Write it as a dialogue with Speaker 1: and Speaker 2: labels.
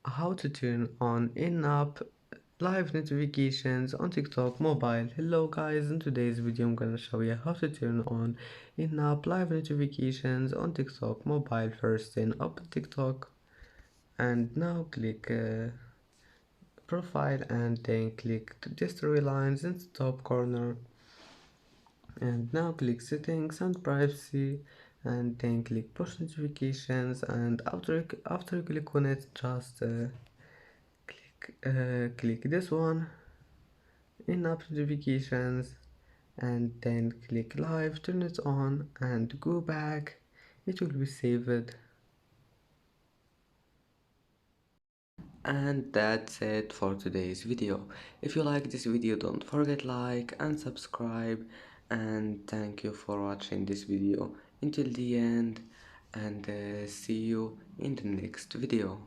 Speaker 1: how to turn on in-app live notifications on TikTok mobile. Hello guys, in today's video I'm gonna show you how to turn on in-app live notifications on TikTok mobile. First, then open TikTok and now click profile and then click the three lines in the top corner and now click settings and privacy and then click push notifications and after you click on it just click this one in app notifications and then click live, turn it on and go back. It will be saved. And that's it for today's video. If you like this video, don't forget like and subscribe, and thank you for watching this video until the end, and see you in the next video.